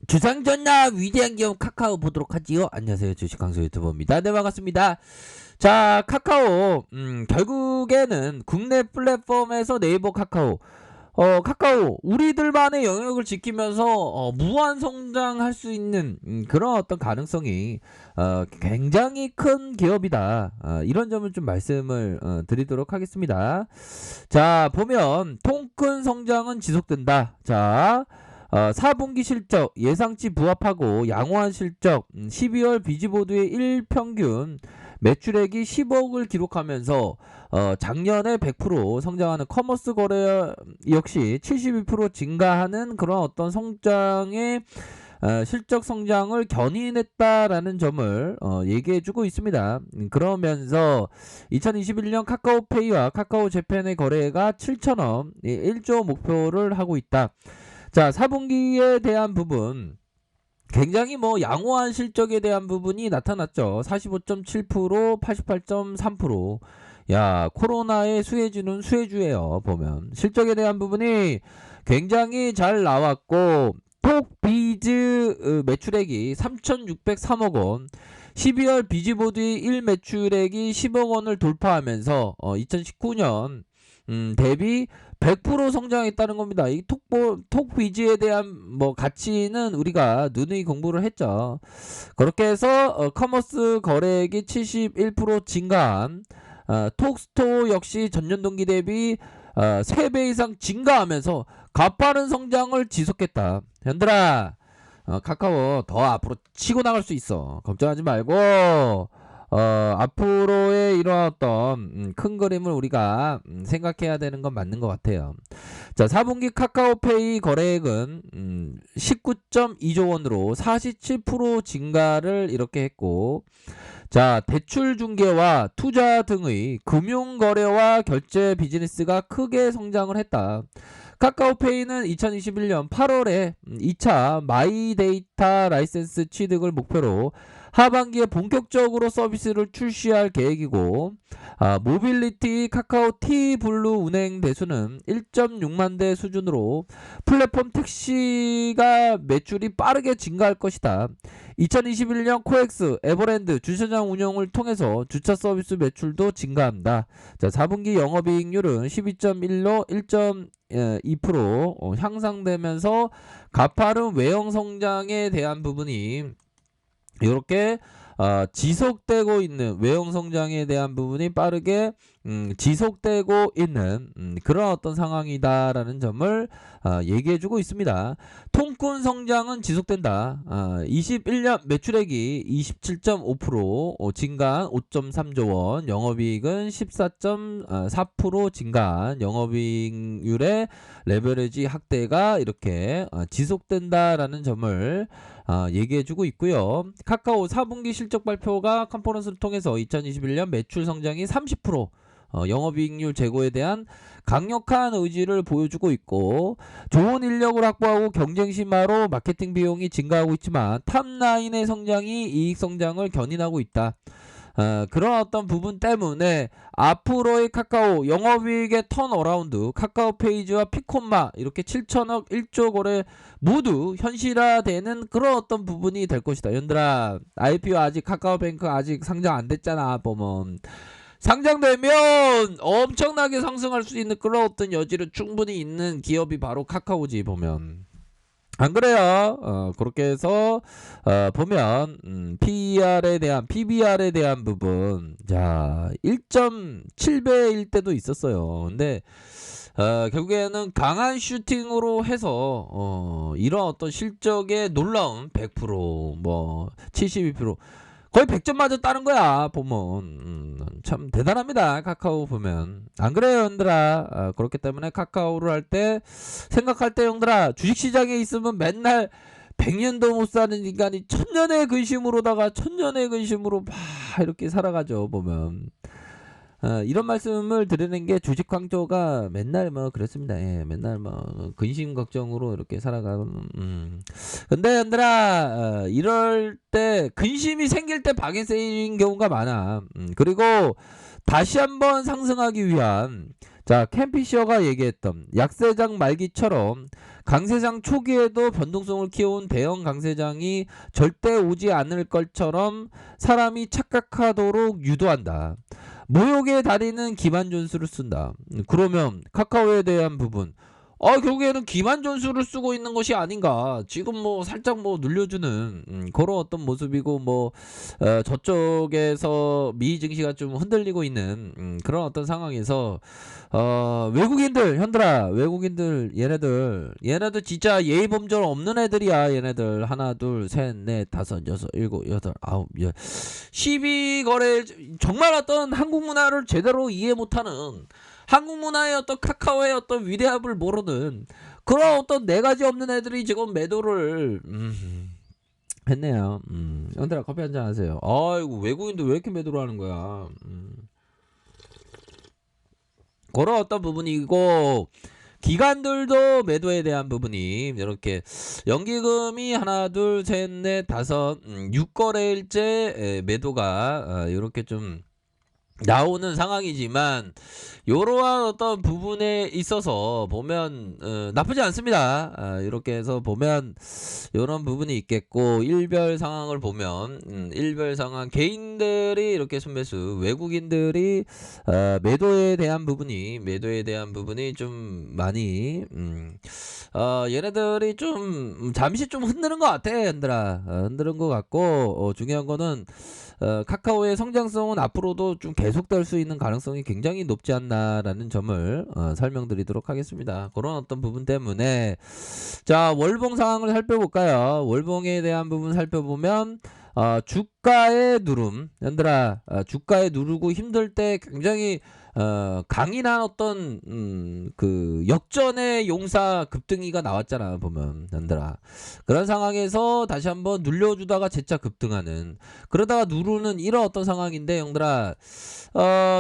주상전나 위대한 기업 카카오 보도록 하지요. 안녕하세요, 주식강소 유튜버입니다. 네, 반갑습니다. 자, 카카오 결국에는 국내 플랫폼에서 네이버 카카오 카카오 우리들만의 영역을 지키면서 무한 성장할 수 있는 그런 어떤 가능성이 굉장히 큰 기업이다. 이런 점을 좀 말씀을 드리도록 하겠습니다. 자, 보면 통큰 성장은 지속된다. 자, 4분기 실적 예상치 부합하고 양호한 실적 12월 비즈보드의 1평균 매출액이 10억을 기록하면서 작년에 100% 성장하는 커머스 거래 역시 72% 증가하는 그런 어떤 성장의 실적 성장을 견인했다라는 점을 얘기해주고 있습니다. 그러면서 2021년 카카오페이와 카카오 재팬의 거래가 7천억 1조 목표를 하고 있다. 자, 4분기에 대한 부분 굉장히 양호한 실적에 대한 부분이 나타났죠. 45.7%, 88.3%. 야, 코로나의 수혜주는 수혜주예요. 보면 실적에 대한 부분이 굉장히 잘 나왔고 톡비즈 매출액이 3,603억 원, 12월 비즈보드의 1 매출액이 10억 원을 돌파하면서 2019년 대비 100% 성장했다는 겁니다. 이 톡비즈에 대한 가치는 우리가 누누이 공부를 했죠. 그렇게 해서 커머스 거래액이 71% 증가한 톡스토어 역시 전년 동기 대비 3배 이상 증가하면서 가파른 성장을 지속했다. 현들아, 카카오 더 앞으로 치고 나갈 수 있어. 걱정하지 말고 앞으로의 이런 어떤 큰 그림을 우리가 생각해야 되는 건 맞는 것 같아요. 자, 4분기 카카오페이 거래액은 19.2조 원으로 47% 증가를 이렇게 했고, 자, 대출 중개와 투자 등의 금융 거래와 결제 비즈니스가 크게 성장을 했다. 카카오페이는 2021년 8월에 2차 마이데이터 라이센스 취득을 목표로 하반기에 본격적으로 서비스를 출시할 계획이고, 모빌리티 카카오 T블루 운행 대수는 1.6만 대 수준으로 플랫폼 택시가 매출이 빠르게 증가할 것이다. 2021년 코엑스 에버랜드 주차장 운영을 통해서 주차 서비스 매출도 증가한다. 자, 4분기 영업이익률은 12.1로 1.2% 향상되면서 가파른 외형 성장에 대한 부분이 이렇게 지속되고 있는 외형 성장에 대한 부분이 빠르게 지속되고 있는 그런 어떤 상황이다라는 점을 얘기해주고 있습니다. 통큰 성장은 지속된다. 21년 매출액이 27.5% 증가한 5.3조 원, 영업이익은 14.4% 증가한 영업이익률의 레버리지 확대가 이렇게 지속된다라는 점을 얘기해주고 있고요. 카카오 4분기 실적 발표가 컨퍼런스를 통해서 2021년 매출 성장이 30%, 영업이익률 제고에 대한 강력한 의지를 보여주고 있고, 좋은 인력을 확보하고 경쟁 심화로 마케팅 비용이 증가하고 있지만 탑라인의 성장이 이익 성장을 견인하고 있다. 그런 어떤 부분 때문에 앞으로의 카카오 영업이익의 턴어라운드, 카카오페이지와 피콤마 이렇게 7천억 1조 거래 모두 현실화되는 그런 어떤 부분이 될 것이다. 연들아, IPO 아직 카카오뱅크 아직 상장 안 됐잖아. 보면 상장되면 엄청나게 상승할 수 있는 그런 어떤 여지를 충분히 있는 기업이 바로 카카오지. 보면 안 그래요? 그렇게 해서 보면 PBR에 대한 부분, 자 1.7배일 때도 있었어요. 근데 결국에는 강한 슈팅으로 해서 이런 어떤 실적의 놀라운 100% 72% 거의 100점 맞았다는 거야. 보면 참 대단합니다. 카카오 보면 안 그래요, 형들아? 그렇기 때문에 카카오를 할 때 생각할 때 형들아, 주식시장에 있으면 맨날 100년도 못 사는 인간이 천년의 근심으로다가 천년의 근심으로 막 이렇게 살아가죠. 보면 이런 말씀을 드리는 게 주식 광조가 맨날 그렇습니다. 예, 맨날 근심 걱정으로 이렇게 살아가고. 근데 얘들아, 이럴 때 근심이 생길 때 박인세인 경우가 많아. 그리고 다시 한번 상승하기 위한 자, 캠피셔가 얘기했던 약세장 말기처럼 강세장 초기에도 변동성을 키워온 대형 강세장이 절대 오지 않을 것처럼 사람이 착각하도록 유도한다. 모욕의 다리는 기반 존수를 쓴다. 그러면 카카오에 대한 부분, 결국에는 기반 존수를 쓰고 있는 것이 아닌가. 지금 뭐 살짝 뭐 눌려주는 그런 어떤 모습이고, 뭐 저쪽에서 미의 증시가 좀 흔들리고 있는 그런 어떤 상황에서 외국인들, 현들아, 외국인들, 얘네들 진짜 예의 범절 없는 애들이야. 얘네들 하나 둘 셋 넷 다섯 여섯 일곱 여덟 아홉 열 12거래 정말 어떤 한국 문화를 제대로 이해 못하는, 한국 문화의 어떤 카카오의 어떤 위대함을 모르는 그런 어떤 네 가지 없는 애들이 지금 매도를 했네요. 형들아, 커피 한잔 하세요. 아이고, 외국인도 왜 이렇게 매도를 하는 거야. 그런 어떤 부분이고, 기관들도 매도에 대한 부분이 이렇게 연기금이 하나 둘 셋 넷 다섯 6거래일째 매도가 이렇게 좀 나오는 상황이지만, 이러한 어떤 부분에 있어서 보면 나쁘지 않습니다. 이렇게 해서 보면 이런 부분이 있겠고, 일별 상황을 보면 일별 상황 개인들이 이렇게 순매수, 외국인들이 매도에 대한 부분이 좀 많이 얘네들이 좀 잠시 좀 흔드는 것 같아. 흔드는 것 같고, 중요한 거는 카카오의 성장성은 앞으로도 좀 계속될 수 있는 가능성이 굉장히 높지 않나라는 점을 설명드리도록 하겠습니다. 그런 어떤 부분 때문에, 자, 월봉 상황을 살펴볼까요? 월봉에 대한 부분 살펴보면 주가의 누름, 얘들아, 주가에 누르고 힘들 때 굉장히 강인한 어떤 그 역전의 용사 급등이가 나왔잖아, 보면 얘들아. 그런 상황에서 다시 한번 눌려주다가 재차 급등하는, 그러다가 누르는 이런 어떤 상황인데, 형들아,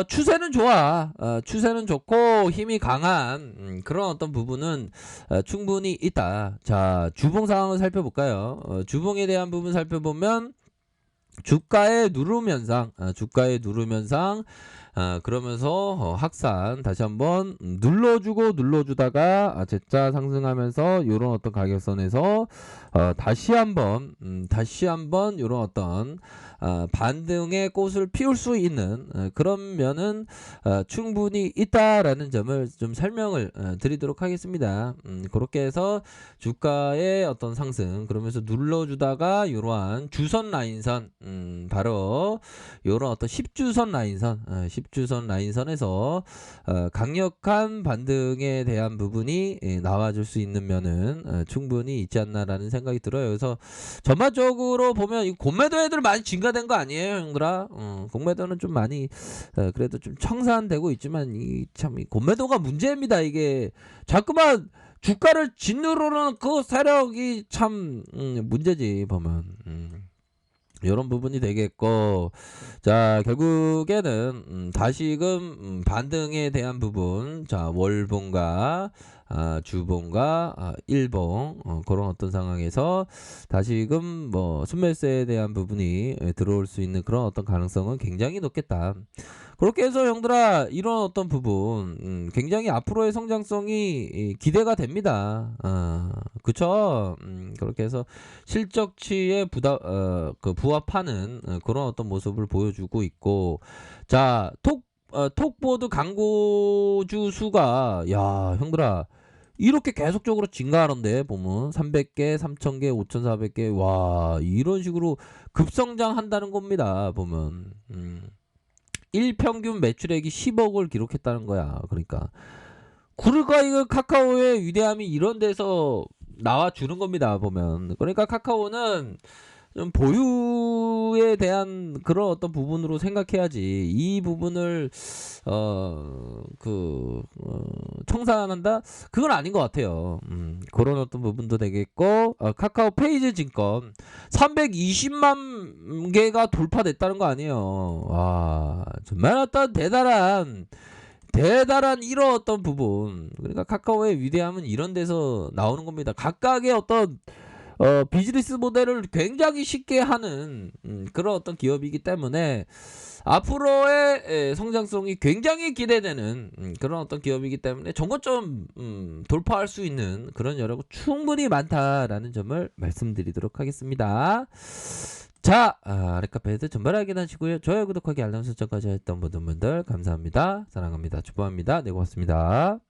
추세는 좋아. 추세는 좋고 힘이 강한 그런 어떤 부분은 충분히 있다. 자, 주봉 상황을 살펴볼까요? 주봉에 대한 부분 살펴보면 주가의 누름 현상, 그러면서 확산 다시 한번 눌러주다가 재차 상승하면서 이런 어떤 가격선에서 다시 한번 이런 어떤 반등의 꽃을 피울 수 있는 그런 면은 충분히 있다라는 점을 좀 설명을 드리도록 하겠습니다. 그렇게 해서 주가의 어떤 상승, 그러면서 눌러주다가 이러한 주선 라인선, 바로 이런 어떤 10주선 라인선, 10주선 라인선에서 강력한 반등에 대한 부분이 나와줄 수 있는 면은 충분히 있지 않나라는 생각이 들어요. 그래서 전반적으로 보면 이 공매도 애들 많이 증가된 거 아니에요, 형들아? 공매도는 좀 많이 그래도 좀 청산되고 있지만, 이 참 이 공매도가 문제입니다. 이게 자꾸만 주가를 짓누르는 그 세력이 참 문제지, 보면. 이런 부분이 되겠고, 자, 결국에는 다시금 반등에 대한 부분, 자, 월봉과 주봉과 일봉, 그런 어떤 상황에서 다시금 뭐 순매수에 대한 부분이 들어올 수 있는 그런 어떤 가능성은 굉장히 높겠다. 그렇게 해서 형들아, 이런 어떤 부분 굉장히 앞으로의 성장성이 기대가 됩니다. 그쵸? 그렇게 해서 실적치에 부합하는 그런 어떤 모습을 보여주고 있고, 자, 톡보드 광고주 수가, 야, 형들아, 이렇게 계속적으로 증가하는데, 보면 300개, 3000개, 5400개, 와, 이런 식으로 급성장한다는 겁니다. 보면 일평균 매출액이 10억을 기록했다는 거야. 그러니까 이거 카카오의 위대함이 이런 데서 나와주는 겁니다, 보면. 그러니까 카카오는 좀 보유에 대한 그런 어떤 부분으로 생각해야지, 이 부분을 청산한다? 그건 아닌 것 같아요. 그런 어떤 부분도 되겠고, 카카오 페이지 증권 320만 개가 돌파됐다는 거 아니에요. 와, 정말 어떤 대단한 이런 어떤 부분. 그러니까 카카오의 위대함은 이런 데서 나오는 겁니다. 각각의 어떤 비즈니스 모델을 굉장히 쉽게 하는 그런 어떤 기업이기 때문에 앞으로의 성장성이 굉장히 기대되는 그런 어떤 기업이기 때문에 전고점 돌파할 수 있는 그런 여력은 충분히 많다라는 점을 말씀드리도록 하겠습니다. 자, 레카페드 전발 확인하시고요. 좋아요, 구독하기, 알람 설정까지 했던 모든 분들 감사합니다. 사랑합니다. 축복합니다. 네, 고맙습니다.